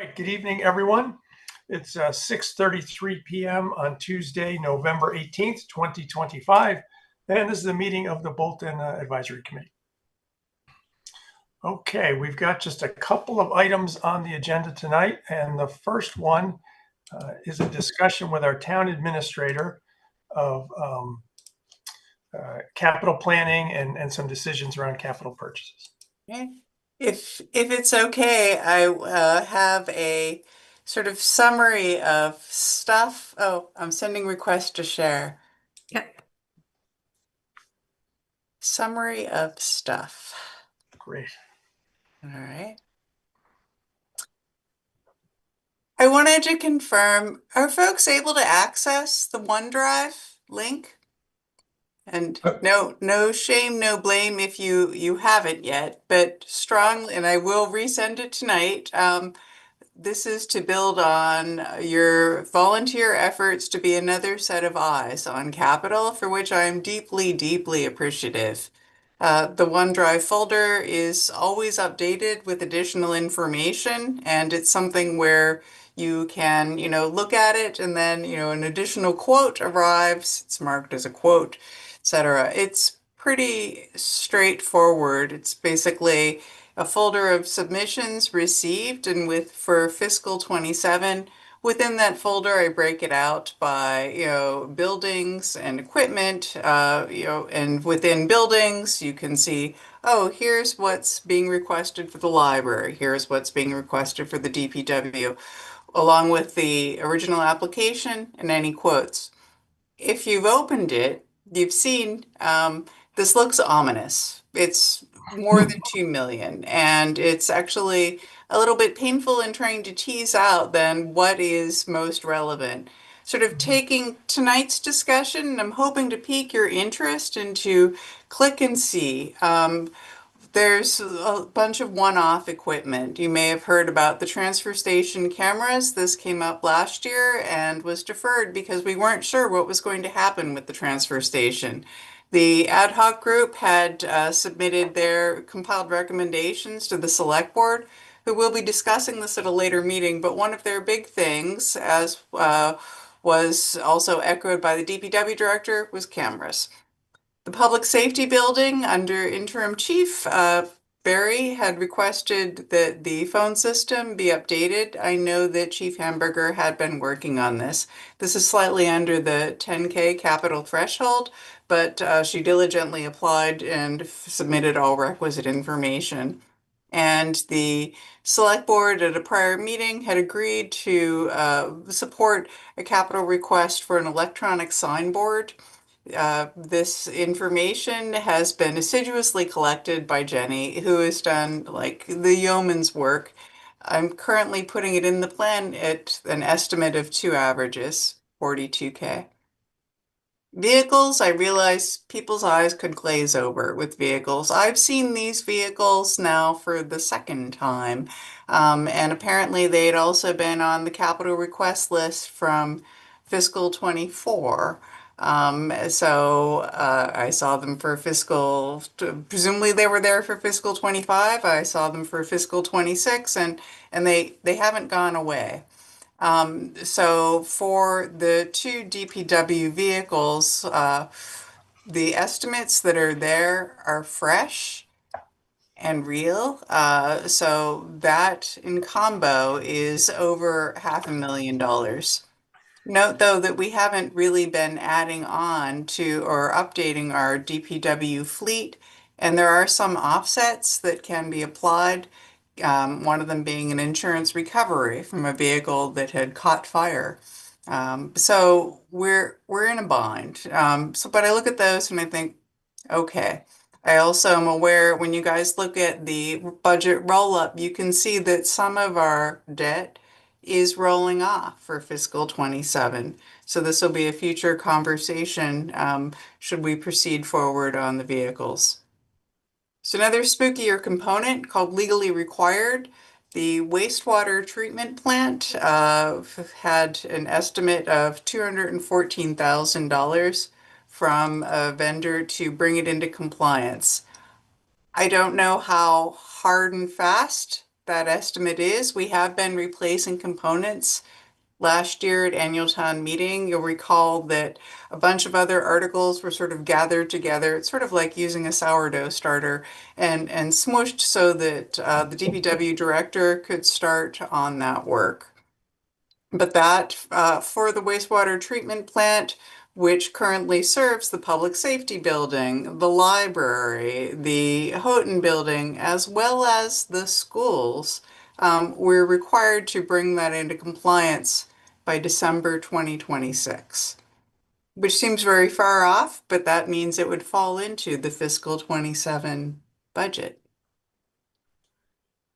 Good evening, everyone. It's 6:33 p.m. on Tuesday, November 18th, 2025, and this is the meeting of the Bolton Advisory Committee. Okay, we've got just a couple of items on the agenda tonight, and the first one is a discussion with our town administrator of capital planning and some decisions around capital purchases. Okay. If it's okay, I have a sort of summary of stuff. Oh, I'm sending requests to share. Yep. Summary of stuff. Great. All right. I wanted to confirm, are folks able to access the OneDrive link? And no shame, no blame if you haven't yet, but strongly, and I will resend it tonight. This is to build on your volunteer efforts to be another set of eyes on Capitol, for which I am deeply, deeply appreciative. The OneDrive folder is always updated with additional information, and it's something where you can, look at it and then, an additional quote arrives. It's marked as a quote, etc. It's pretty straightforward. It's basically a folder of submissions received, and for fiscal 27, within that folder, I break it out by, buildings and equipment, and within buildings, you can see, oh, here's what's being requested for the library. Here's what's being requested for the DPW, along with the original application and any quotes. If you've opened it, you've seen this looks ominous. It's more than 2 million, and it's actually a little bit painful in trying to tease out then what is most relevant. Sort of taking tonight's discussion, I'm hoping to pique your interest into click and see. There's a bunch of one-off equipment. You may have heard about the transfer station cameras. This came up last year and was deferred because we weren't sure what was going to happen with the transfer station. The ad hoc group had submitted their compiled recommendations to the select board, who will be discussing this at a later meeting. But one of their big things, as was also echoed by the DPW director, was cameras. The public safety building under interim chief, Barry had requested that the phone system be updated. I know that Chief Hamburger had been working on this. This is slightly under the 10K capital threshold, but she diligently applied and submitted all requisite information. And the select board at a prior meeting had agreed to support a capital request for an electronic signboard. This information has been assiduously collected by Jenny, who has done like the yeoman's work. I'm currently putting it in the plan at an estimate of 2 averages, 42K. Vehicles, I realize people's eyes could glaze over with vehicles. I've seen these vehicles now for the second time, and apparently they'd also been on the capital request list from fiscal 24. So I saw them for presumably they were there for fiscal 25. I saw them for fiscal 26, and they haven't gone away. So for the 2 DPW vehicles, the estimates that are there are fresh and real. So that in combo is over $500,000. Note though that we haven't really been adding on to or updating our DPW fleet, and there are some offsets that can be applied. One of them being an insurance recovery from a vehicle that had caught fire. So we're in a bind. But I look at those and I think, okay. I also am aware when you guys look at the budget roll-up, you can see that some of our debt is rolling off for fiscal 27. So this will be a future conversation should we proceed forward on the vehicles. So another spookier component called legally required. The wastewater treatment plant had an estimate of $214,000 from a vendor to bring it into compliance. I don't know how hard and fast that estimate is. We have been replacing components. Last year at annual town meeting, you'll recall that a bunch of other articles were sort of gathered together. It's sort of like using a sourdough starter and smushed so that the DPW director could start on that work. But that for the wastewater treatment plant, which currently serves the public safety building, the library, the Houghton building, as well as the schools, we're required to bring that into compliance by December 2026, which seems very far off, but that means it would fall into the fiscal 27 budget.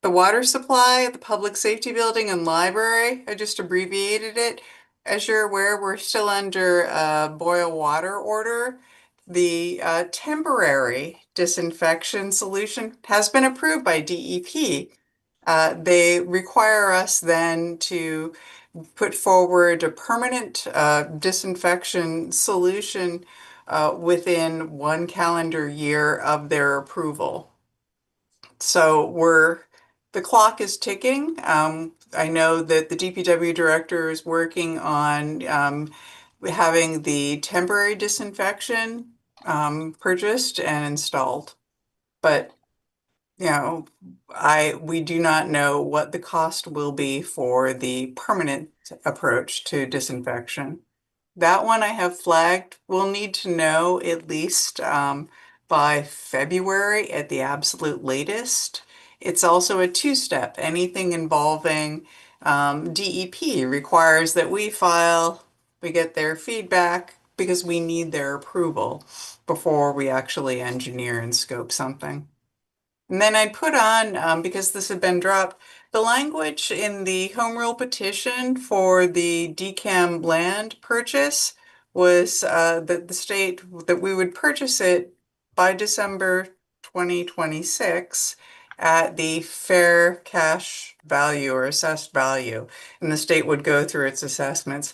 The water supply at the public safety building and library, I just abbreviated it. As you're aware, we're still under a boil water order. The temporary disinfection solution has been approved by DEP. They require us then to put forward a permanent disinfection solution within 1 calendar year of their approval. So the clock is ticking. I know that the DPW director is working on having the temporary disinfection purchased and installed. But we do not know what the cost will be for the permanent approach to disinfection. That one I have flagged. We'll need to know at least by February at the absolute latest. It's also a two-step. Anything involving DEP requires that we get their feedback because we need their approval before we actually engineer and scope something. And then I put on, because this had been dropped, the language in the home rule petition for the DCAM land purchase was that the state that we would purchase it by December 2026 at the fair cash value or assessed value, and the state would go through its assessments.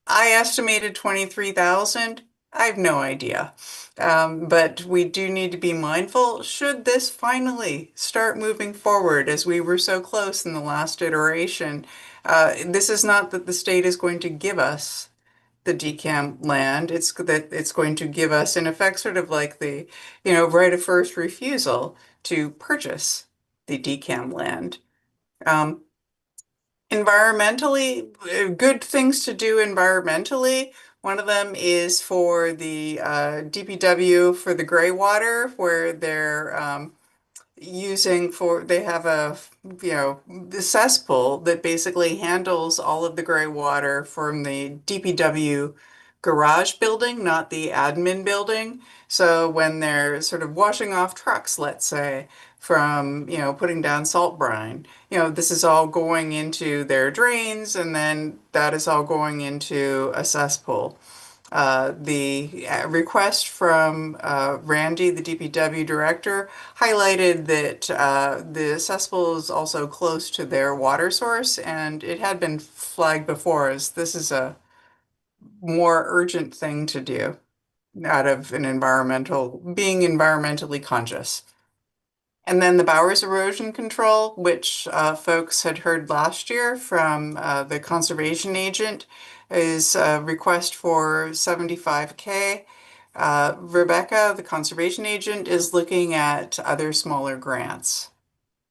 I estimated 23,000. I have no idea. But we do need to be mindful, should this finally start moving forward as we were so close in the last iteration. This is not that the state is going to give us the DCAM land. It's that it's going to give us, in effect, sort of like the, right of first refusal to purchase the DCAM land. Environmentally, good things to do environmentally. One of them is for the DPW for the gray water, where they're they have the cesspool that basically handles all of the gray water from the DPW garage building, not the admin building. So when they're sort of washing off trucks, let's say, from, putting down salt brine, this is all going into their drains, and then that is all going into a cesspool. The request from Randy, the DPW director, highlighted that the cesspool is also close to their water source, and it had been flagged before as this is a more urgent thing to do out of being environmentally conscious. And then the Bowers erosion control, which folks had heard last year from the conservation agent, is a request for 75K. Rebecca, the conservation agent, is looking at other smaller grants.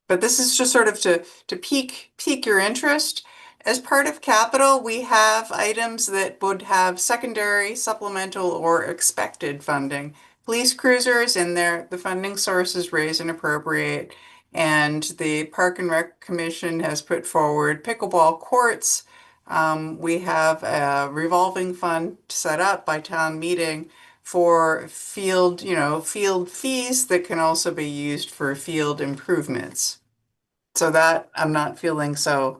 But this is just sort of to pique your interest. As part of capital, we have items that would have secondary, supplemental, or expected funding. Police cruisers in there, the funding source is raise and appropriate, and the Park and Rec Commission has put forward pickleball courts. We have a revolving fund set up by town meeting for field fees that can also be used for field improvements. So that I'm not feeling I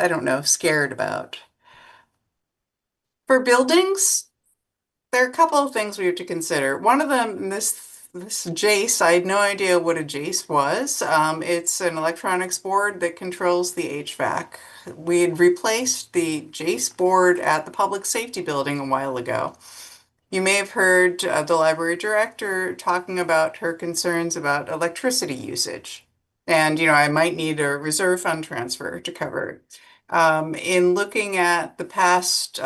don't know, scared about. For buildings, there are a couple of things we have to consider. One of them, this Jace, I had no idea what a Jace was. It's an electronics board that controls the HVAC. We had replaced the Jace board at the public safety building a while ago. You may have heard the library director talking about her concerns about electricity usage. And, I might need a reserve fund transfer to cover it. In looking at the past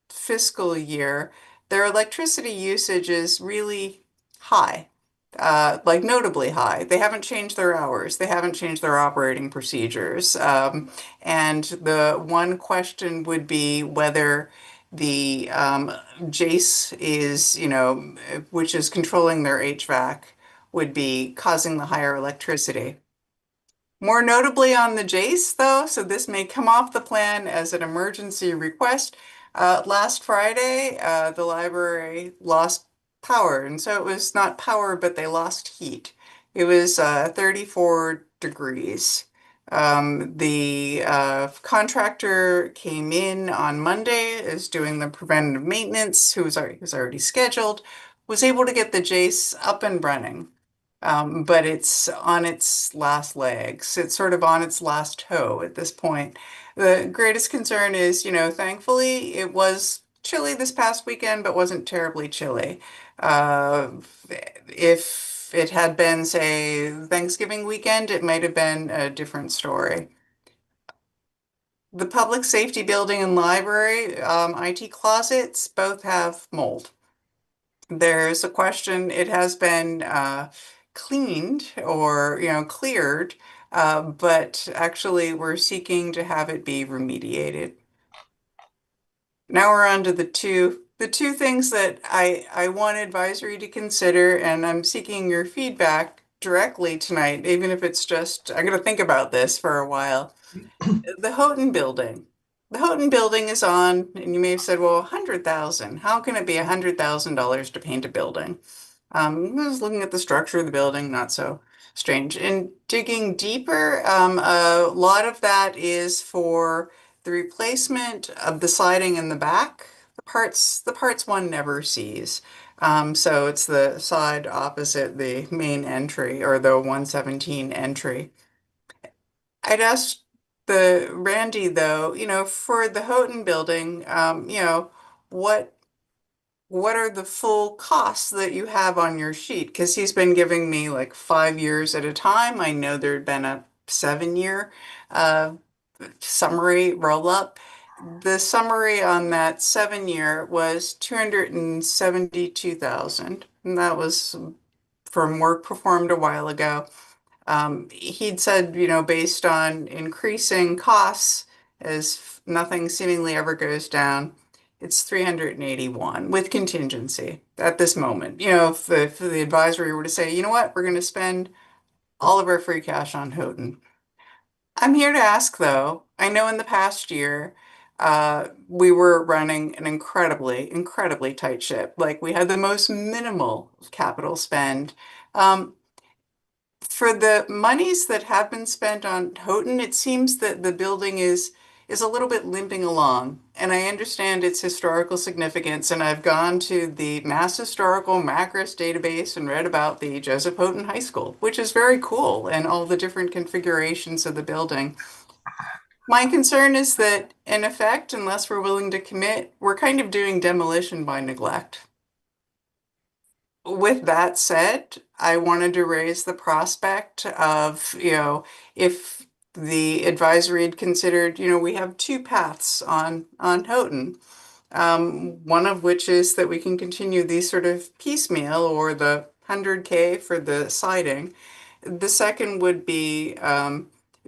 fiscal year, their electricity usage is really high, like notably high. They haven't changed their hours, they haven't changed their operating procedures. And the one question would be whether the Jace is, which is controlling their HVAC, would be causing the higher electricity. More notably on the Jace, though, so this may come off the plan as an emergency request. Last Friday, the library lost power, and so it was not power, but they lost heat. It was 34 degrees. The contractor came in on Monday, is doing the preventative maintenance, who's already scheduled, was able to get the Jace up and running. But it's on its last legs. It's sort of on its last toe at this point. The greatest concern is, thankfully it was chilly this past weekend, but wasn't terribly chilly. Uh, if it had been, say, Thanksgiving weekend, it might have been a different story. The public safety building and library, IT closets, both have mold. There's a question, it has been cleaned or, cleared, but actually we're seeking to have it be remediated. Now we're on to the two things that I want advisory to consider, and I'm seeking your feedback directly tonight, even if it's just, I'm going to think about this for a while. The Houghton building. The Houghton building is on, and you may have said, well, 100,000. How can it be $100,000 to paint a building? I was looking at the structure of the building, not so strange. And digging deeper, a lot of that is for the replacement of the siding in the back, the parts one never sees. So it's the side opposite the main entry or the 117 entry. I'd asked the Randy though, for the Houghton building, what what are the full costs that you have on your sheet? Because he's been giving me like 5 years at a time. I know there'd been a 7 year uh, summary roll up. The summary on that 7 year was 272,000. And that was from work performed a while ago. He'd said, based on increasing costs, as nothing seemingly ever goes down, it's 381 with contingency at this moment. If the advisory were to say, you know what, we're going to spend all of our free cash on Houghton. I'm here to ask though, I know in the past year, we were running an incredibly, incredibly tight ship. Like we had the most minimal capital spend. Um, for the monies that have been spent on Houghton, it seems that the building is a little bit limping along. And I understand its historical significance, and I've gone to the Mass Historical Macris database and read about the Joseph Houghton High School, which is very cool, and all the different configurations of the building. My concern is that, in effect, unless we're willing to commit, we're kind of doing demolition by neglect. With that said, I wanted to raise the prospect of, if the advisory had considered, we have two paths on Houghton. One of which is that we can continue these sort of piecemeal or the 100K for the siding. The second would be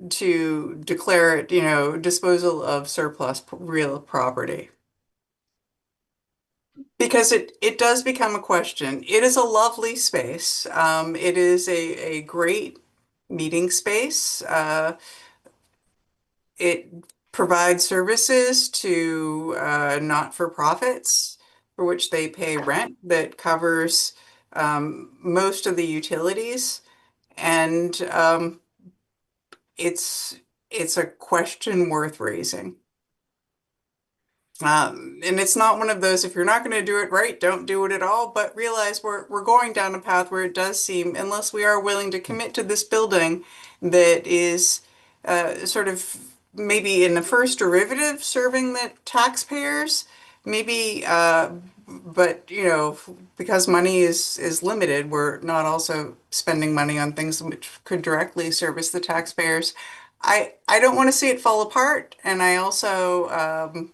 to declare it, disposal of surplus real property. Because it does become a question. It is a lovely space. It is a great meeting space. It provides services to not-for-profits for which they pay rent that covers most of the utilities. And it's a question worth raising. And it's not one of those, if you're not going to do it right, don't do it at all, but realize we're going down a path where it does seem, unless we are willing to commit to this building that is sort of maybe in the first derivative serving the taxpayers, maybe but because money is limited, we're not also spending money on things which could directly service the taxpayers. I don't want to see it fall apart, and I also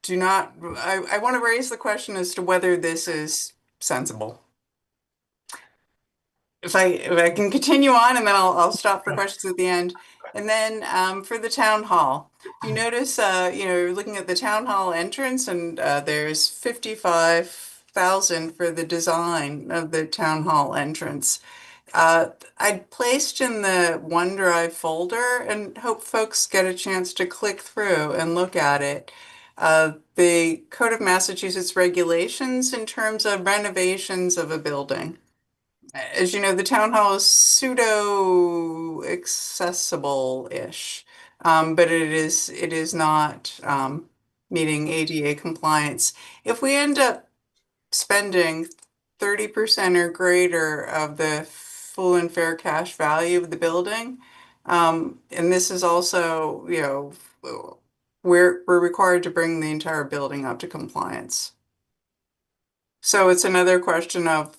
do not. I want to raise the question as to whether this is sensible. If I can continue on, and then I'll stop for Yeah. questions at the end. And then for the town hall, you notice you're looking at the town hall entrance, and there's 55,000 for the design of the town hall entrance. I placed in the OneDrive folder and hope folks get a chance to click through and look at it. The Code of Massachusetts regulations in terms of renovations of a building. As you know, the town hall is pseudo accessible-ish, but it is not meeting ADA compliance. If we end up spending 30% or greater of the full and fair cash value of the building, and this is also, we're required to bring the entire building up to compliance. So it's another question of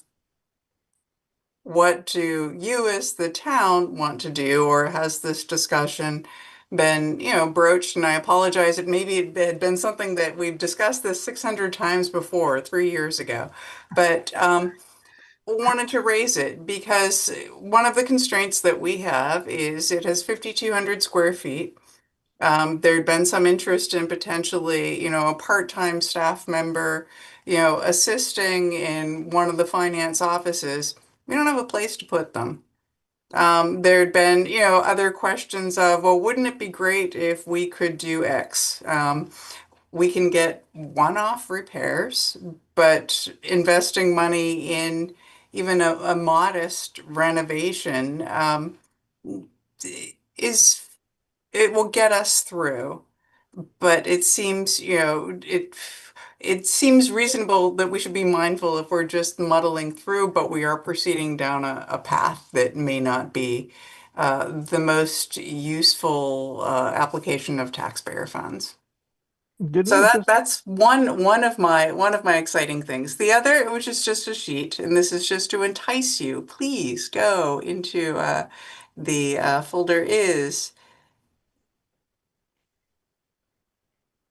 what do you as the town want to do, or has this discussion been, broached? And I apologize, maybe it had been something that we've discussed this 600 times before, 3 years ago, but wanted to raise it because one of the constraints that we have is it has 5,200 square feet. There'd been some interest in potentially, a part-time staff member, assisting in one of the finance offices. We don't have a place to put them. There'd been, other questions of, well, wouldn't it be great if we could do X? We can get one-off repairs, but investing money in even a modest renovation is it will get us through. But it seems, it seems reasonable that we should be mindful if we're just muddling through, but we are proceeding down a path that may not be the most useful application of taxpayer funds. Didn't So we that just, that's one of my exciting things. The other, which is just a sheet, and this is just to entice you, please go into the folder is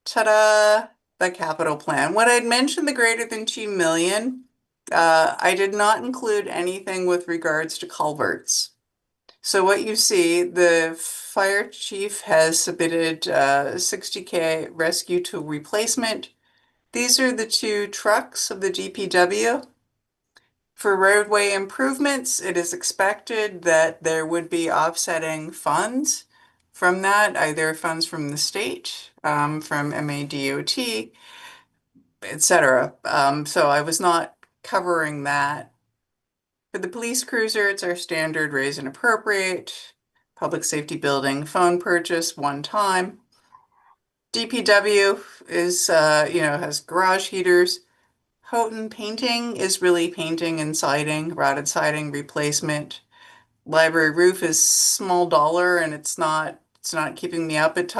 ta-da, the capital plan. When I'd mentioned the greater than 2 million, I did not include anything with regards to culverts. So what you see, the fire chief has submitted 60K rescue tool replacement. These are the two trucks of the DPW. For roadway improvements, it is expected that there would be offsetting funds from that, either funds from the state, from MADOT, etc. So I was not covering that. For the police cruiser, it's our standard raise and appropriate, public safety building phone purchase one time. DPW is, has garage heaters. Houghton painting is really painting and siding, rotted siding replacement. Library roof is small dollar, and it's not keeping me up at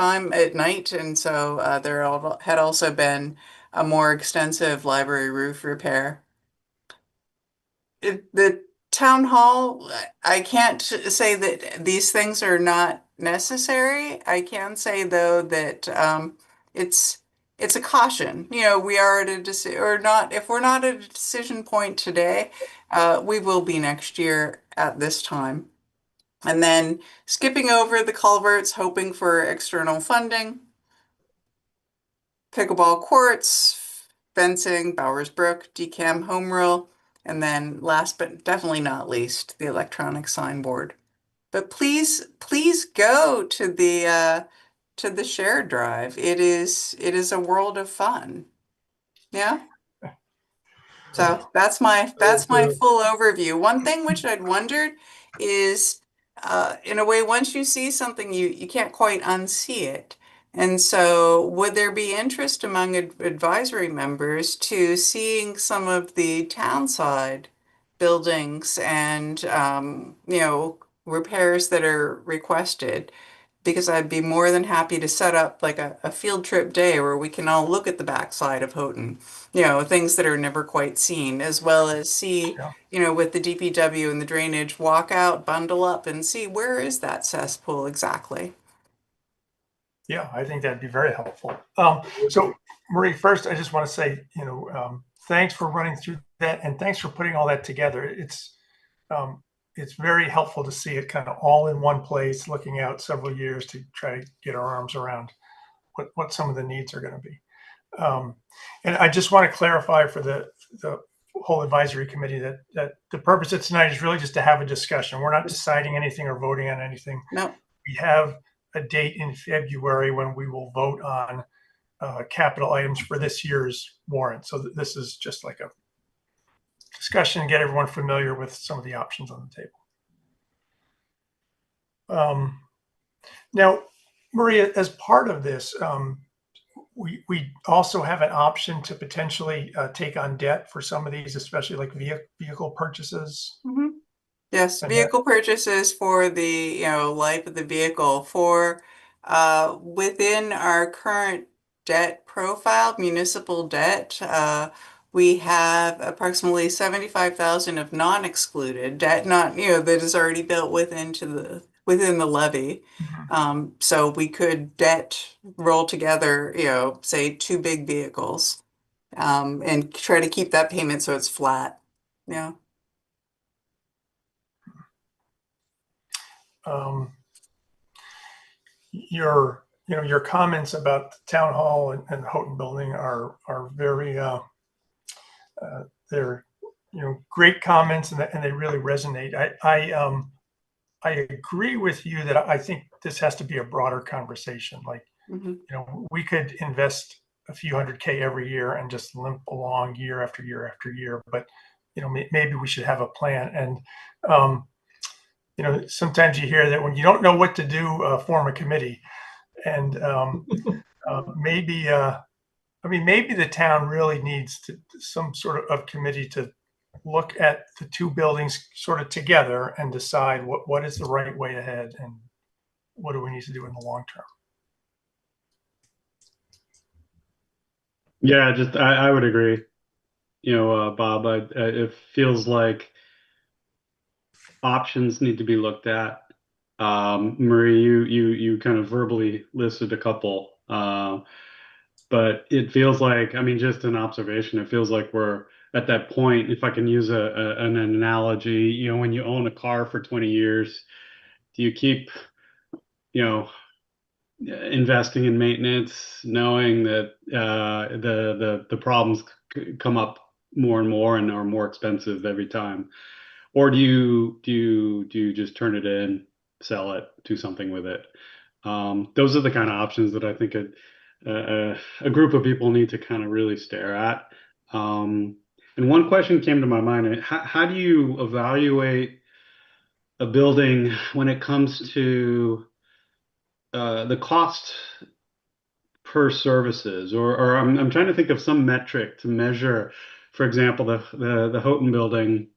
night, and so had also been a more extensive library roof repair. The town hall, I can't say that these things are not necessary. I can say though that it's it's a caution. We are at a decision or not. If we're not at a decision point today, we will be next year at this time. And then skipping over the culverts, hoping for external funding, pickleball courts, fencing, Bowers Brook, DCAM home rule. And then last but definitely not least, the electronic signboard. But please go to the shared drive. It is a world of fun. Yeah. So that's my full overview. One thing which I'd wondered is, in a way, once you see something, you can't quite unsee it. And so, would there be interest among advisory members to seeing some of the townside buildings and repairs that are requested? because I'd be more than happy to set up like a field trip day where we can all look at the backside of Houghton, things that are never quite seen, as well as see, Yeah. with the DPW and the drainage, walk out, bundle up, and see where is that cesspool exactly. Yeah, I think that'd be very helpful. So Marie, first, I just want to say, thanks for running through that and thanks for putting all that together. Um, it's very helpful to see it kind of all in one place, looking out several years to try to get our arms around what some of the needs are going to be. Um, and I just want to clarify for the whole advisory committee that the purpose of tonight is really just to have a discussion. We're not deciding anything or voting on anything. No, We have a date in February when we will vote on capital items for this year's warrant. So this is just like a discussion, get everyone familiar with some of the options on the table. Now, Maria, as part of this, we also have an option to potentially take on debt for some of these, especially like vehicle purchases. hmm Yes, And that, vehicle purchases for the, life of the vehicle for within our current debt profile, municipal debt, we have approximately 75,000 of non-excluded debt, not, that is already built within the levy. Mhm. So we could debt roll together, say two big vehicles, and try to keep that payment so it's flat. Yeah. um, your comments about the town hall and the Houghton building are very they're great comments and they really resonate. I agree with you that I think this has to be a broader conversation. Like, hmm we could invest a few hundred K every year and just limp along year after year after year. But, maybe we should have a plan. And, sometimes you hear that when you don't know what to do, form a committee. And maybe, maybe the town really needs some sort of committee to look at the two buildings sort of together and decide what is the right way ahead and what do we need to do in the long term. Yeah, just I would agree. Bob, it feels like options need to be looked at. Marie, you kind of verbally listed a couple, but it feels like, I mean, just an observation. It feels like we're at that point. If I can use an analogy, when you own a car for 20 years, do you keep, you know, investing in maintenance, knowing that the problems come up more and more and are more expensive every time, or do you just turn it in, sell it, do something with it? Those are the kind of options that I think a group of people need to kind of really stare at. And one question came to my mind: how do you evaluate a building when it comes to the cost per services, or I'm trying to think of some metric to measure, for example, the Houghton building,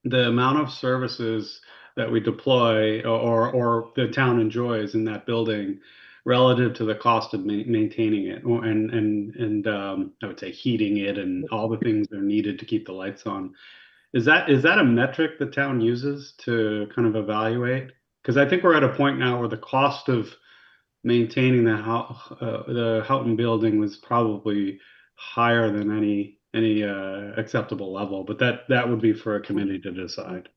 the amount of services that we deploy or the town enjoys in that building relative to the cost of maintaining it, and I would say heating it and all the things that are needed to keep the lights on. Is that a metric the town uses to kind of evaluate? Because I think we're at a point now where the cost of maintaining the Houghton building was probably higher than any acceptable level, but that would be for a committee to decide.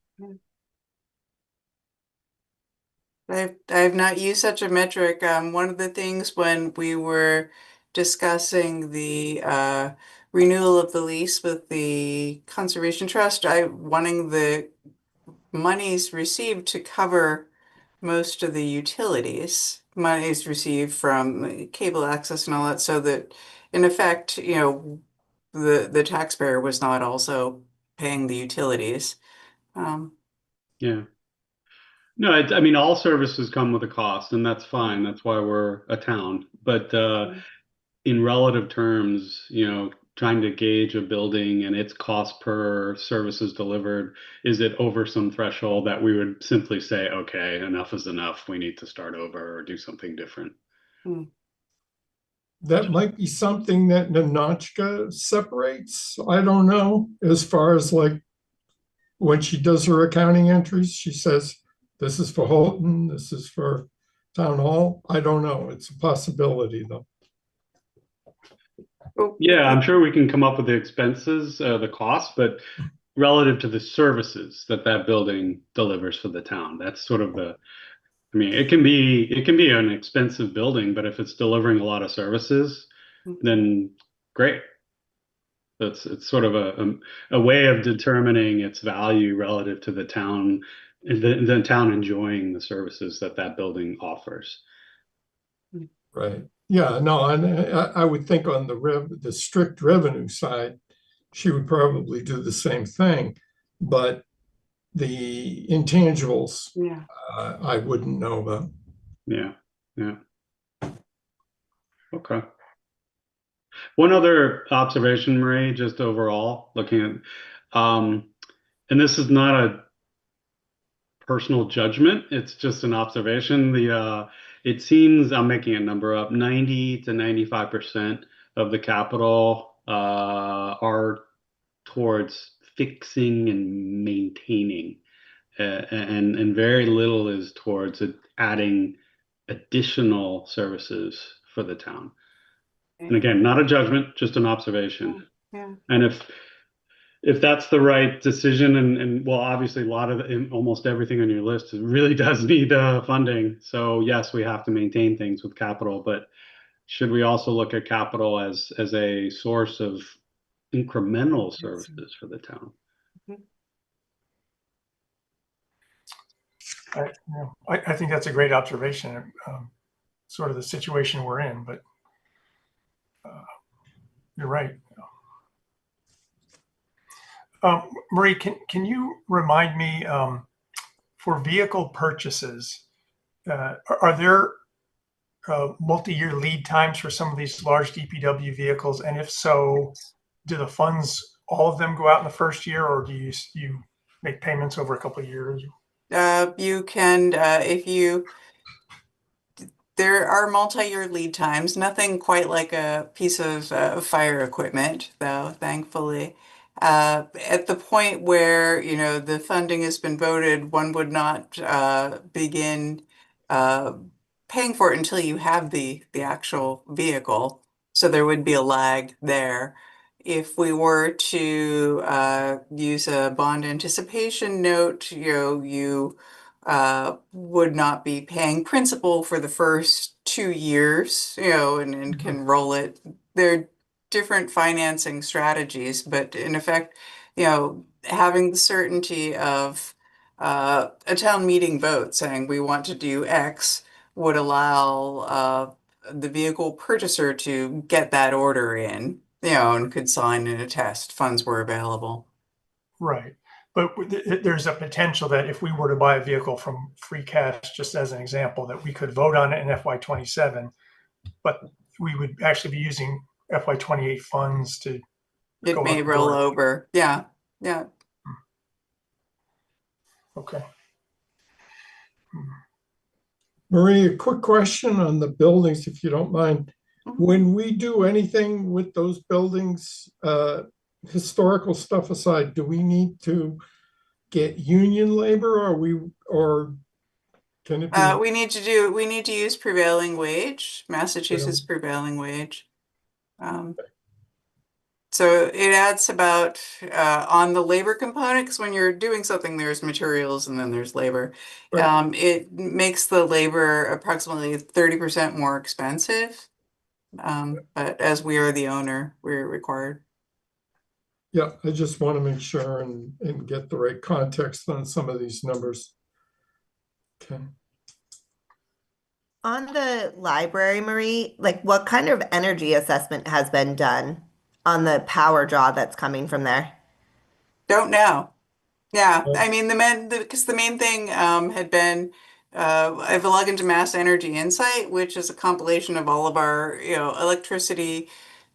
I've not used such a metric. One of the things when we were discussing the renewal of the lease with the Conservation Trust, I wanting the monies received to cover most of the utilities, monies received from cable access and all that, so that in effect, the taxpayer was not also paying the utilities. Um, Yeah. No, I mean, all services come with a cost, and that's fine. That's why we're a town. But in relative terms, trying to gauge a building and its cost per services delivered, is it over some threshold that we would simply say, okay, enough is enough, we need to start over or do something different? That might be something that Nanachka separates. I don't know. As far as like when she does her accounting entries, she says, this is for Houghton, this is for Town Hall. I don't know. It's a possibility though. Yeah, I'm sure we can come up with the expenses, the costs, but relative to the services that that building delivers for the town, that's sort of the, I mean, it can be an expensive building, but if it's delivering a lot of services, then great. It's sort of a way of determining its value relative to the town, the town enjoying the services that that building offers. Right. Yeah, no, and I would think on the strict revenue side, she would probably do the same thing. But the intangibles, Yeah. I wouldn't know about. Yeah, yeah. Okay. One other observation, Marie, just overall looking at, and this is not a personal judgment, it's just an observation. It seems, I'm making a number up, 90 to 95% of the capital are towards fixing and maintaining, and very little is towards adding additional services for the town. And again, not a judgment, just an observation. Yeah. And if that's the right decision, and well, obviously a lot of almost everything on your list really does need funding. So yes, we have to maintain things with capital, but should we also look at capital as a source of incremental services for the town? I think that's a great observation. Sort of the situation we're in, but you're right. Marie, can you remind me, for vehicle purchases, are there multi-year lead times for some of these large DPW vehicles? And if so, do the funds, all of them go out in the first year, or do you make payments over a couple of years? You can, there are multi-year lead times, nothing quite like a piece of fire equipment, though, thankfully. At the point where, the funding has been voted, one would not begin paying for it until you have the actual vehicle. So there would be a lag there. If we were to use a bond anticipation note, you would not be paying principal for the first 2 years, and can roll it. There are different financing strategies, but in effect, having the certainty of a town meeting vote saying we want to do X would allow the vehicle purchaser to get that order in, and could sign and attest funds were available. Right. But there's a potential that if we were to buy a vehicle from free cash, just as an example, that we could vote on it in FY27, but we would actually be using FY28 funds to It go may out the roll door. over. Yeah. Yeah. Okay. Marie, a quick question on the buildings, if you don't mind. When we do anything with those buildings, historical stuff aside, do we need to get union labor, or can it be? We need to use prevailing wage, Massachusetts prevailing wage. So it adds about, on the labor component, because when you're doing something, there's materials and then there's labor. Right. It makes the labor approximately 30% more expensive. But as we are the owner, we're required. Yeah, I just want to make sure and get the right context on some of these numbers. Okay. On the library, Marie, like what kind of energy assessment has been done on the power draw that's coming from there? Don't know. Yeah, Yeah. I mean because the main thing had been I've logged into Mass Energy Insight, which is a compilation of all of our electricity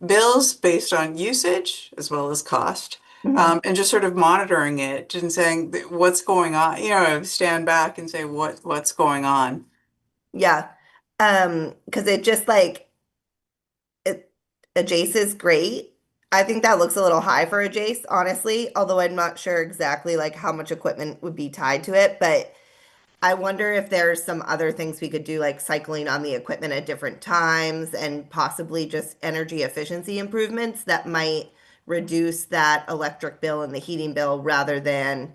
bills based on usage as well as cost. And just sort of monitoring it and saying what's going on, stand back and say what's going on. Yeah. Because it just like a Jace is great. I think that looks a little high for a Jace, honestly, although I'm not sure exactly like how much equipment would be tied to it, but I wonder if there's some other things we could do, like cycling on the equipment at different times and possibly just energy efficiency improvements that might reduce that electric bill and the heating bill rather than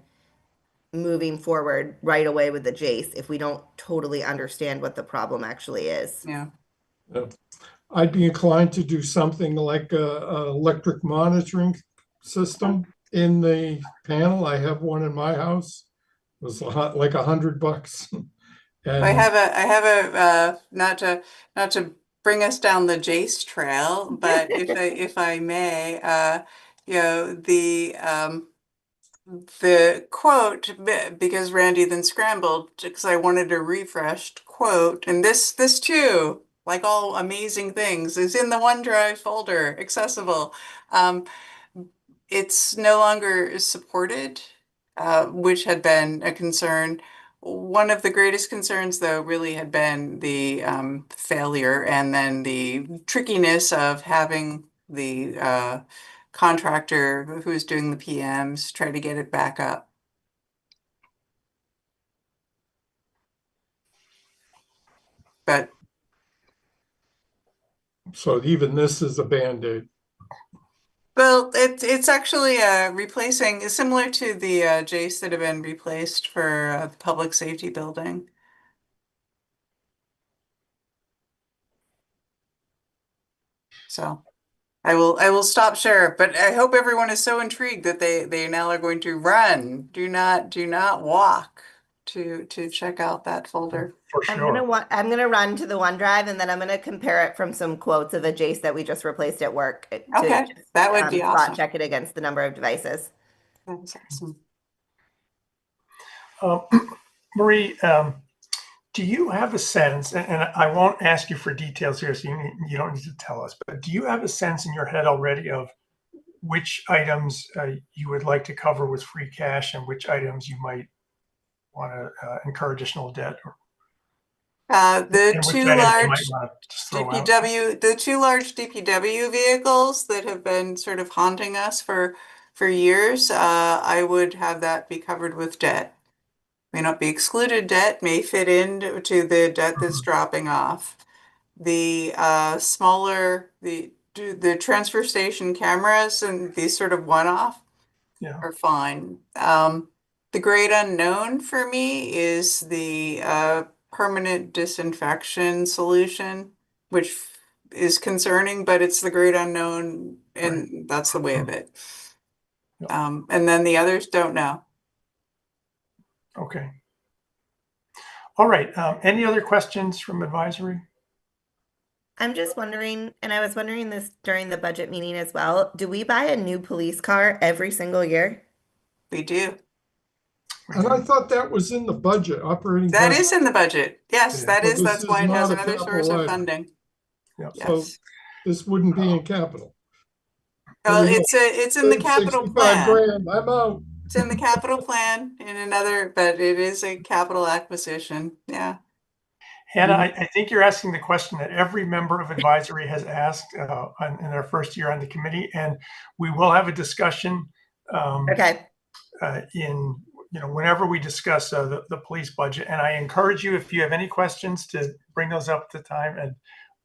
moving forward right away with the Jace if we don't totally understand what the problem actually is. Yeah. I'd be inclined to do something like a electric monitoring system in the panel. I have one in my house. It was like $100. I have a not to bring us down the Jace trail, but if I may, the quote, because Randy then scrambled because I wanted a refreshed quote, and this too, like all amazing things, is in the OneDrive folder, accessible. It's no longer supported, which had been a concern. One of the greatest concerns, though, really had been the failure and then the trickiness of having the contractor who's doing the PMs try to get it back up. But So even this is a Band-Aid. well, it's actually replacing, similar to the Jace that have been replaced for the public safety building. So I will stop share, but I hope everyone is so intrigued that they now are going to run. Do not walk to check out that folder. For sure. I'm gonna run to the OneDrive and then I'm gonna compare it from some quotes of a Jace that we just replaced at work to Okay, that would be spot awesome. check it against the number of devices. That's awesome. Marie, do you have a sense, and I won't ask you for details here, so you don't need to tell us, but do you have a sense in your head already of which items you would like to cover with free cash and which items you might want to incur additional debt? The two large DPW, the two large DPW vehicles that have been sort of haunting us for years, I would have that be covered with debt. May not be excluded debt, may fit into the debt that's dropping off. The smaller, the transfer station cameras and these sort of one-off are fine. The great unknown for me is the permanent disinfection solution, which is concerning, but it's the great unknown, and that's the way of it. And then the others don't know. Okay. All right. Any other questions from advisory? I'm just wondering, and I was wondering this during the budget meeting as well, do we buy a new police car every single year? We do. And I thought that was in the budget, operating That budget. is in the budget. Yes, Yeah. that's why it has not a another source capital of item. funding. Yeah. Yes. So this wouldn't be in capital. Well, There you it's in the go. capital 65 plan. grand, I'm out. It's in the capital plan in another, but it is a capital acquisition. Yeah. Hannah, I think you're asking the question that every member of advisory has asked in their first year on the committee, and we will have a discussion Okay. whenever we discuss the police budget. And I encourage you, if you have any questions, to bring those up at the time,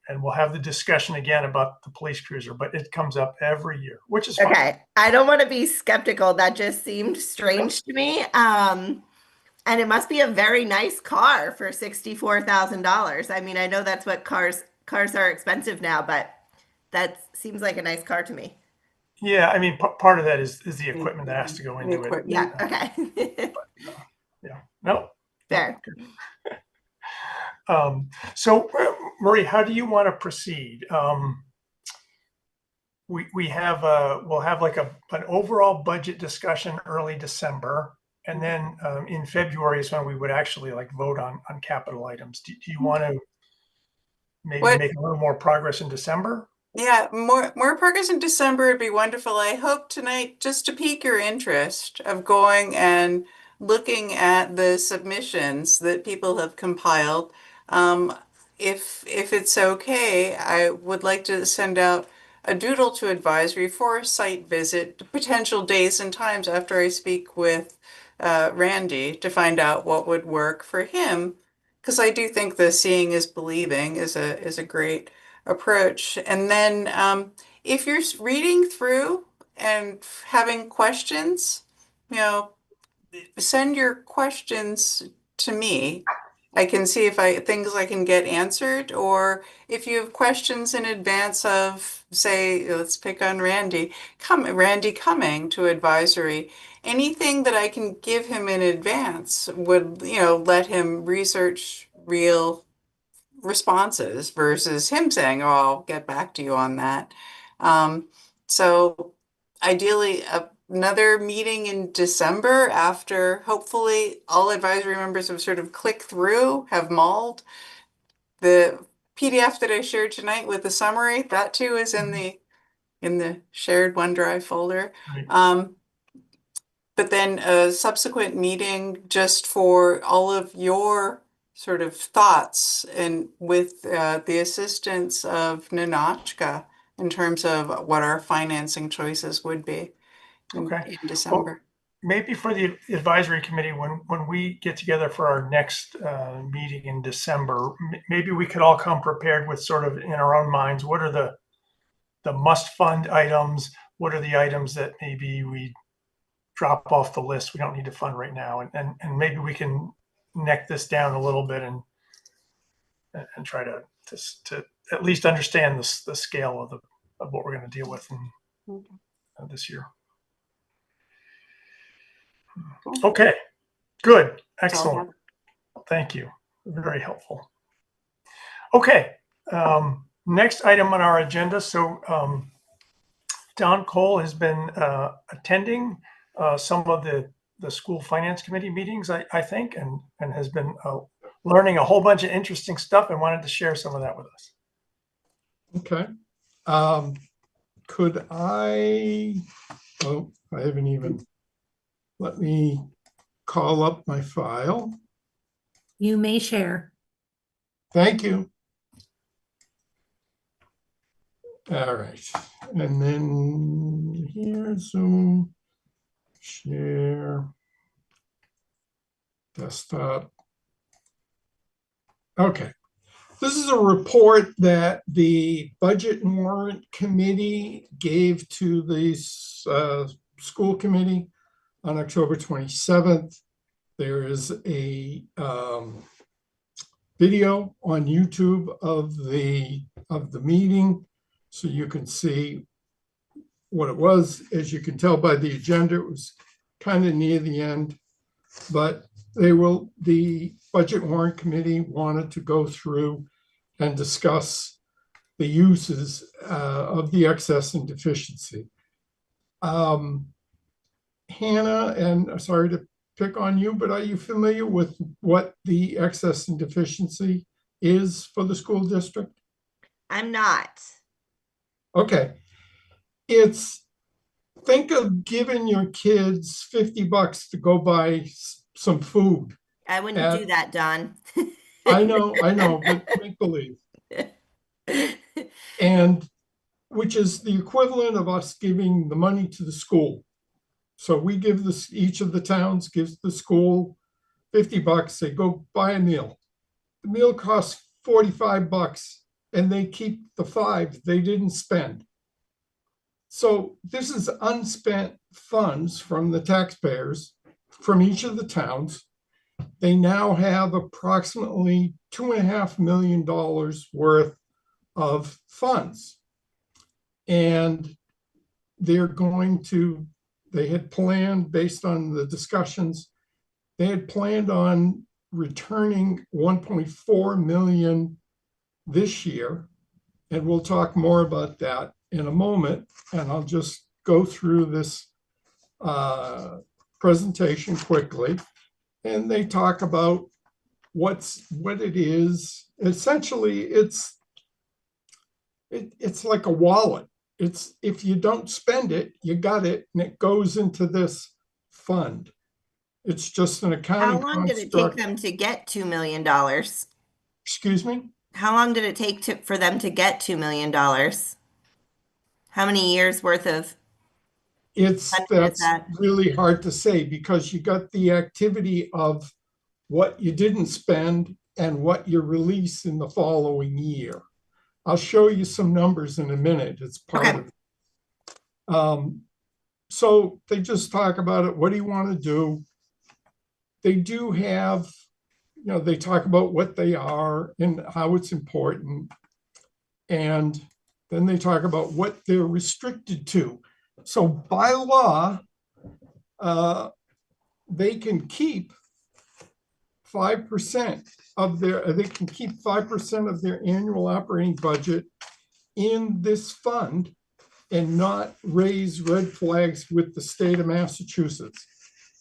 and we'll have the discussion again about the police cruiser. But it comes up every year, which is fine. Okay. I don't want to be skeptical. That just seemed strange to me. And it must be a very nice car for $64,000. I mean, I know that's what cars are expensive now, but that seems like a nice car to me. Yeah, I mean, part of that is the equipment that has to go into it. Yeah. Okay. Yeah. No. Fair. So, Marie, how do you want to proceed? We'll have like an overall budget discussion early December, and then in February is when we would actually like vote on capital items. Do you want to maybe make a little more progress in December? Yeah, more progress in December would be wonderful. I hope tonight just to pique your interest of going and looking at the submissions that people have compiled. Um, if it's okay, I would like to send out a doodle to advisory for a site visit, potential days and times after I speak with Randy to find out what would work for him. Because I do think the seeing is believing is a great approach. And then if you're reading through and having questions, you know, send your questions to me. I can see if things I can get answered, or if you have questions in advance of, say, let's pick on Randy coming to advisory. Anything that I can give him in advance would, let him research real responses versus him saying, "Oh, I'll get back to you on that." So ideally, another meeting in December after hopefully all advisory members have sort of clicked through, have mulled the PDF that I shared tonight with the summary. That too is in the shared OneDrive folder. Right. But then a subsequent meeting just for all of your sort of thoughts and with the assistance of Ninotchka in terms of what our financing choices would be Okay. in Well, December. maybe for the advisory committee, when we get together for our next meeting in December, maybe we could all come prepared with sort of in our own minds, what are the must fund items? What are the items that maybe we drop off the list we don't need to fund right now? And maybe we can neck this down a little bit and try to at least understand the scale of what we're going to deal with this year. Cool. Okay, good, That's all I excellent. Thank you. Very helpful. Okay, next item on our agenda. So Don Cole has been attending some of the school finance committee meetings, I think, and has been learning a whole bunch of interesting stuff and wanted to share some of that with us. Okay. Could I, oh, I haven't even, let me call up my file. You may share. Thank you. All right. And then here, Zoom, share, desktop. Okay. This is a report that the Budget and Warrant Committee gave to the school committee on October 27th. There is a video on YouTube of the meeting, so you can see what it was. As you can tell by the agenda, it was kind of near the end, but the Budget Warrant Committee wanted to go through and discuss the uses of the excess and deficiency. Hannah, and sorry to pick on you, but are you familiar with what the excess and deficiency is for the school district? I'm not. Okay. Think of giving your kids $50 to go buy some food. I wouldn't do that, Don. I know, but make believe. And which is the equivalent of us giving the money to the school. So we give each of the towns gives the school $50. They go buy a meal. The meal costs $45, and they keep the $5 they didn't spend. So this is unspent funds from the taxpayers from each of the towns. They now have approximately $2.5 million worth of funds. And they had planned, based on the discussions, they had planned on returning 1.4 million this year. And we'll talk more about that in a moment. And I'll just go through this presentation quickly. And they talk about what it is. Essentially, it's it's like a wallet. It's, if you don't spend it, you got it, and it goes into this fund. It's just an How accounting long did it take construct. them to get $2 million? Excuse me? How long did it take for them to get $2 million? How many years worth of funding is That's that? really hard to say, because you got the activity of what you didn't spend and what you release in the following year. I'll show you some numbers in a minute. It's part Okay. of it. So they just talk about it. What do you want to do? They do have, they talk about what they are and how it's important. And then they talk about what they're restricted to. So by law, they can keep 5% of they can keep 5% of their annual operating budget in this fund and not raise red flags with the state of Massachusetts.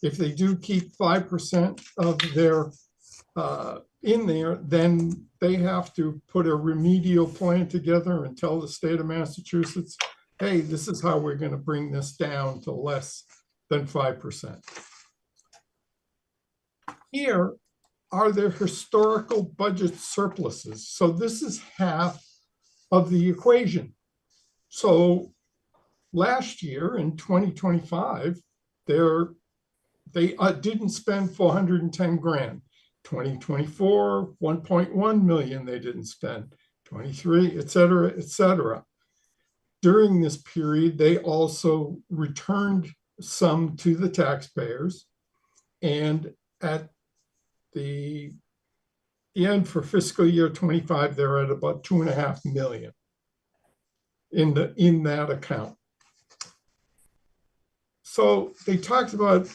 If they do keep 5% of their in there, then they have to put a remedial plan together and tell the state of Massachusetts, hey, this is how we're going to bring this down to less than 5%. Here are their historical budget surpluses. So this is half of the equation. So last year in 2025, they didn't spend 410 grand. 2024, 1.1 million they didn't spend. 23, et cetera, et cetera. During this period, they also returned some to the taxpayers. And at the end for fiscal year 25, they're at about 2.5 million in that account. So they talked about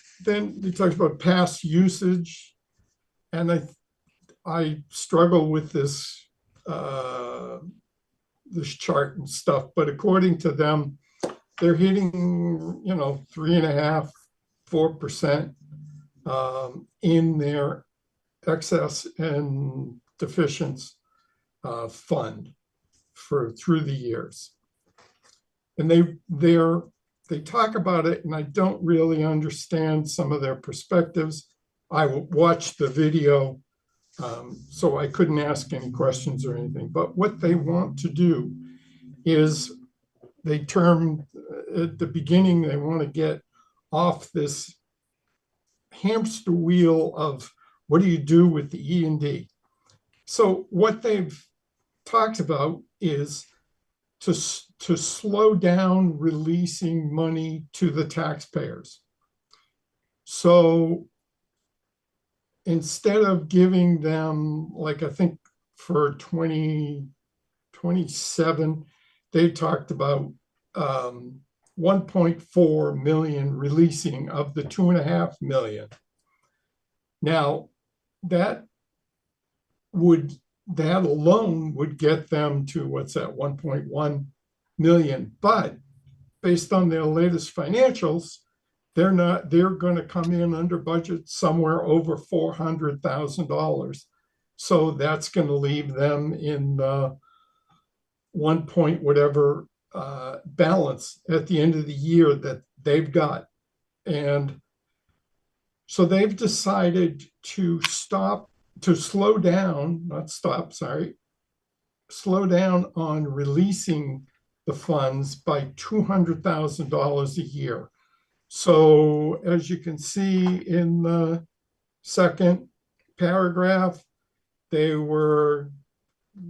past usage, and I struggle with this this chart and stuff, but according to them, they're hitting 3.5%, 4% in their excess and deficiency fund through the years. And they talk about it, and I don't really understand some of their perspectives. I watched the video, so I couldn't ask any questions or anything. But what they want to do is, they term at the beginning, they want to get off this hamster wheel of what do you do with the E&D. So what they've talked about is to slow down releasing money to the taxpayers. So instead of giving them, like I think for 2027, they talked about 1.4 million releasing of the 2.5 million. Now, that alone would get them to, 1.1 million. But based on their latest financials, they're going to come in under budget somewhere over $400,000. So that's going to leave them in the 1 point whatever balance at the end of the year that they've got. And so they've decided to slow down on releasing the funds by $200,000 a year. So as you can see in the second paragraph, they want to